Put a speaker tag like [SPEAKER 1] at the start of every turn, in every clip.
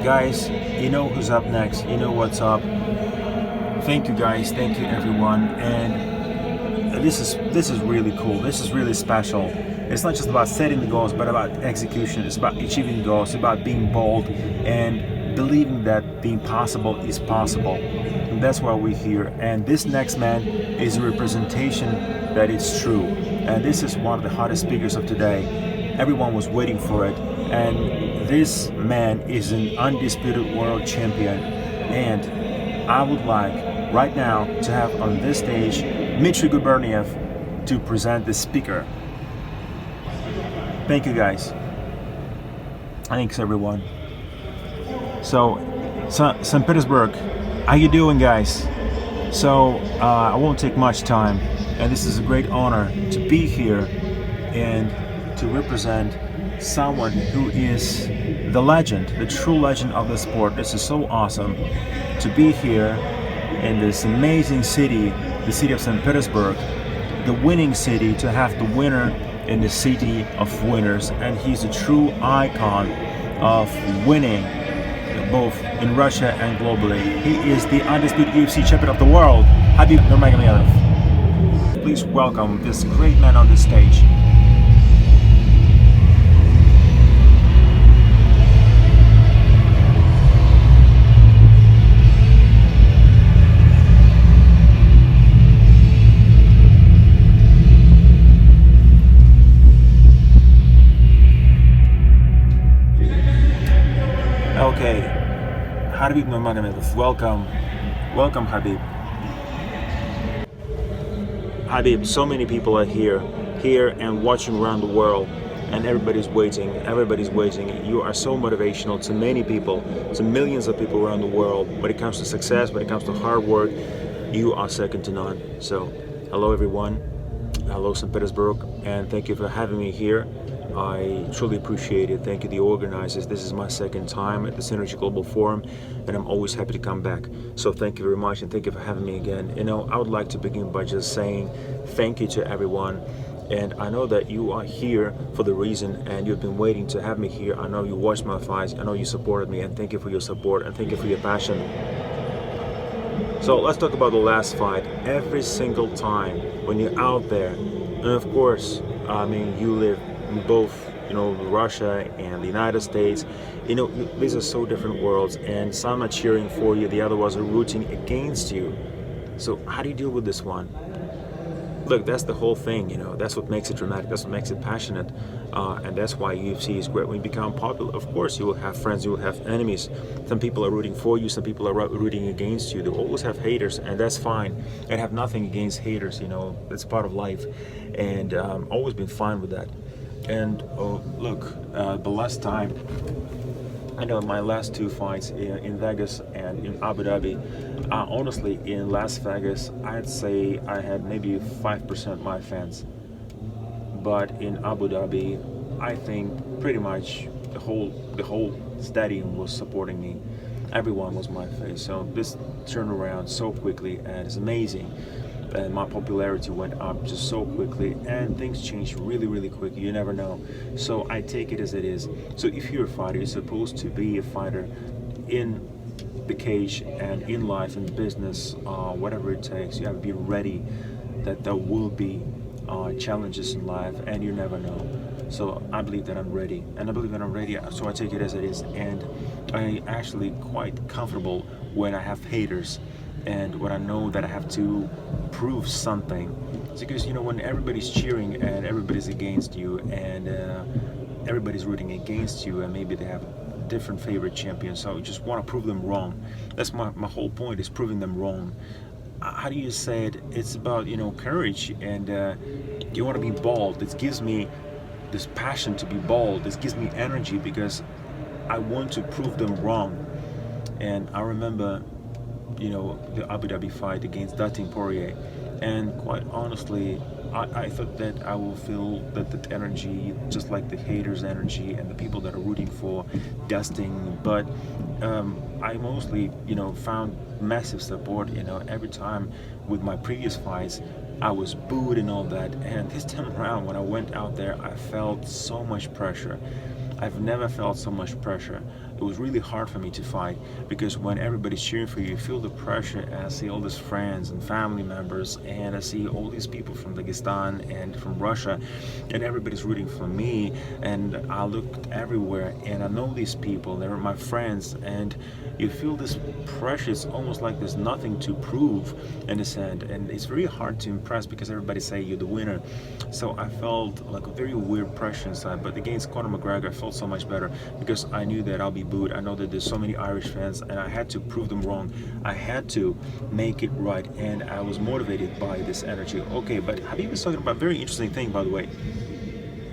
[SPEAKER 1] Guys, you know who's up next, you know what's up. Thank you guys, thank you everyone, and this is really cool, this is really special. It's not just about setting the goals, but about execution. It's about achieving goals, it's about being bold and believing that being possible is possible. And that's why we're here. And this next man is a representation that it's true. And this is one of the hottest speakers of today. Everyone was waiting for it. And this man is an undisputed world champion. And I would like right now to have on this stage Dmitry Guberniev to present the speaker. Thank you guys. Thanks everyone. So, St. Petersburg, how you doing guys? So, I won't take much time, and this is a great honor to be here and to represent someone who is the legend, the true legend of the sport. This is so awesome to be here in this amazing city, the city of St. Petersburg, the winning city, to have the winner in the city of winners. And he's a true icon of winning, both in Russia and globally. He is the undisputed UFC champion of the world, Hабиб Nurmagomedov. Please welcome this great man on the stage. Okay, Hабиб Nurmagomedov, welcome Hабиб. Hабиб, so many people are here and watching around the world, and everybody's waiting. You are so motivational to many people, to millions of people around the world. When it comes to success, when it comes to hard work, you are second to none. So, hello everyone, hello St. Petersburg, and thank you for having me here. I truly appreciate it. Thank you, the organizers. This is my second time at the Synergy Global Forum, and I'm always happy to come back. So thank you very much, and thank you for having me again. You know, I would like to begin by just saying thank you to everyone. And I know that you are here for the reason, and you've been waiting to have me here. I know you watched my fights. I know you supported me, and thank you for your support, and thank you for your passion. So let's talk about the last fight. Every single time when you're out there, and of course, I mean, you live in both, you know, Russia and the United States. You know, these are so different worlds, and some are cheering for you, the other ones are rooting against you. So how do you deal with this one? Look, that's the whole thing, you know, that's what makes it dramatic, that's what makes it passionate, and that's why UFC is great. When you become popular, of course, you will have friends, you will have enemies. Some people are rooting for you, some people are rooting against you. They always have haters, and that's fine. I have nothing against haters, you know, it's part of life, and always been fine with that. And look, the last time, I know my last two fights in Vegas and in Abu Dhabi, honestly, in Las Vegas, I'd say I had maybe 5% my fans. But in Abu Dhabi, I think pretty much the whole stadium was supporting me. Everyone was my face. So this turned around so quickly, and it's amazing. And my popularity went up just so quickly, and things changed really quick. You never know. So I take it as it is. So if you're a fighter, you're supposed to be a fighter in the cage and in life and business, whatever it takes. You have to be ready that there will be challenges in life, and you never know. So I believe that I'm ready, and I believe that I'm ready, so I take it as it is. And I actually quite comfortable when I have haters, and when I know that I have to prove something. It's because, you know, when everybody's cheering and everybody's against you, and everybody's rooting against you, and maybe they have different favorite champions, so you just want to prove them wrong. That's my whole point, is proving them wrong. How do you say it? It's about, you know, courage, and you want to be bold. It gives me this passion to be bold. This gives me energy because I want to prove them wrong. And I remember, you know, the Abu Dhabi fight against Dustin Poirier, and quite honestly, I thought that I will feel that energy, just like the haters' energy and the people that are rooting for Dustin. But I mostly, you know, found massive support. You know, every time with my previous fights, I was booed and all that. And this time around, when I went out there, I felt so much pressure. I've never felt so much pressure. it was really hard for me to fight, because when everybody's cheering for you, you feel the pressure, and I see all these friends and family members, and I see all these people from Dagestan and from Russia, and everybody's rooting for me, and I looked everywhere, and I know these people, they're my friends, and you feel this pressure. It's almost like there's nothing to prove in a sense, and it's very hard to impress because everybody say you're the winner. So I felt like a very weird pressure inside. But against Conor McGregor, I felt so much better, because I knew that I'll be booed. I know that there's so many Irish fans, and I had to prove them wrong. I had to make it right, and I was motivated by this energy. Okay, but Habib is talking about a very interesting thing, by the way.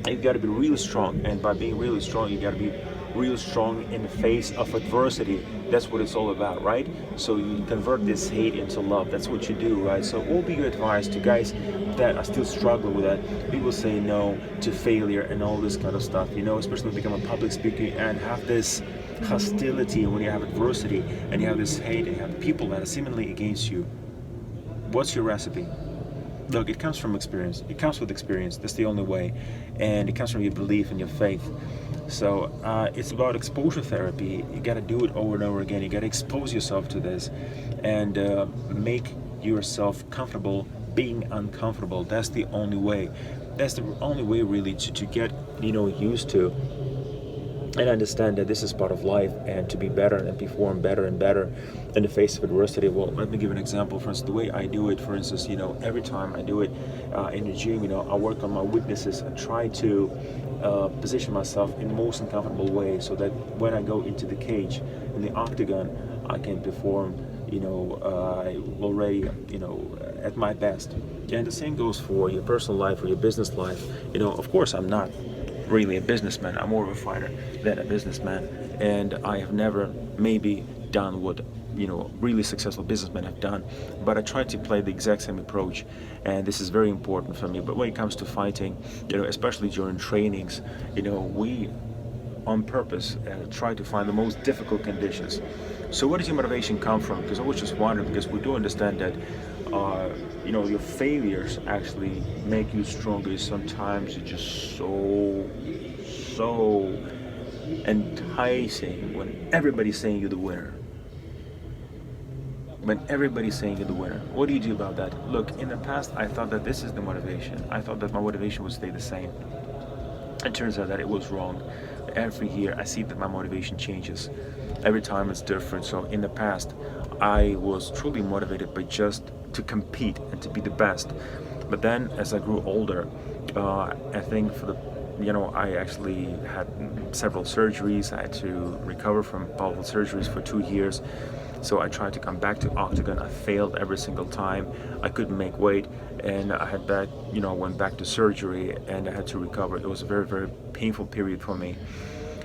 [SPEAKER 1] You've got to be really strong, and by being really strong, you got to be really strong in the face of adversity. That's what it's all about, right? So you convert this hate into love. That's what you do, right? So what would be your advice to guys that are still struggling with that? People say no to failure and all this kind of stuff, you know, especially become a public speaker and have this hostility when you have adversity, and you have this hate, and you have people that are seemingly against you. What's your recipe? Look, it comes from experience. It comes with experience. That's the only way. And it comes from your belief and your faith. So it's about exposure therapy. You got to do it over and over again. You got to expose yourself to this, and make yourself comfortable being uncomfortable. That's the only way. That's the only way really to get, you know, used to and understand that this is part of life, and to be better and perform better and better in the face of adversity. Well, let me give an example. For instance, the way I do it, for instance, you know, every time I do it in the gym, you know, I work on my weaknesses. I try to position myself in the most uncomfortable way, so that when I go into the cage, in the octagon, I can perform, you know, already, you know, at my best. And the same goes for your personal life or your business life. You know, of course, I'm not really a businessman. I'm more of a fighter than a businessman, and I have never maybe done what, you know, really successful businessmen have done, but I try to play the exact same approach, and this is very important for me. But when it comes to fighting, you know, especially during trainings, you know, we on purpose try to find the most difficult conditions. So where does your motivation come from? Because I was just wondering, because we do understand that you know, your failures actually make you stronger. Sometimes it's just so enticing when everybody's saying you're the winner. When everybody's saying you're the winner, what do you do about that? Look, in the past, I thought that this is the motivation. I thought that my motivation would stay the same. It turns out that it was wrong. Every year, I see that my motivation changes. Every time it's different. So in the past, I was truly motivated by just to compete and to be the best. But then, as I grew older, I think for the, you know, I actually had several surgeries. I had to recover from powerful surgeries for 2 years. So I tried to come back to octagon. I failed every single time. I couldn't make weight, and I had back, you know, went back to surgery, and I had to recover. It was a very, very painful period for me.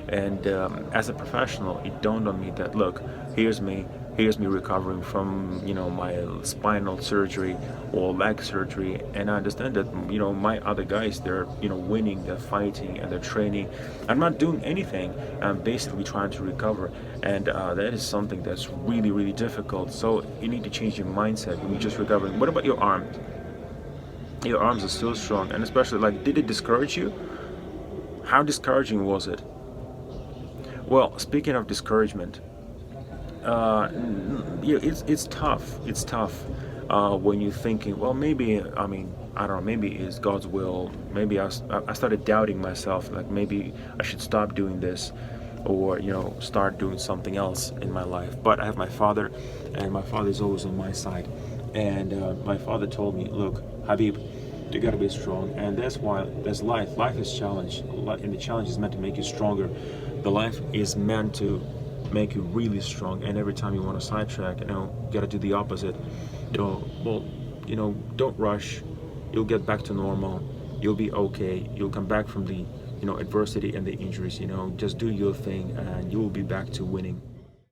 [SPEAKER 1] And as a professional, it dawned on me that, look, here's me recovering from, you know, my spinal surgery or leg surgery, and I understand that, you know, my other guys, they're, you know, winning, they're fighting, and they're training. I'm not doing anything. I'm basically trying to recover, and that is something that's really, really difficult. So you need to change your mindset when you're just recovering. What about your arms? Your arms are still strong, and especially, like, did it discourage you? How discouraging was it? Well, speaking of discouragement, it's tough. It's tough when you're thinking, well, maybe, I mean, I don't know, maybe it's God's will. Maybe I started doubting myself, like maybe I should stop doing this, or, you know, start doing something else in my life. But I have my father, and my father is always on my side. And my father told me, look, Habib, you gotta be strong, and that's why there's life. Life is challenge, and the challenge is meant to make you stronger. The life is meant to make you really strong, and every time you want to sidetrack, you know, you gotta do the opposite. You know, well, you know, don't rush. You'll get back to normal. You'll be okay. You'll come back from the, you know, adversity and the injuries. You know, just do your thing, and you will be back to winning.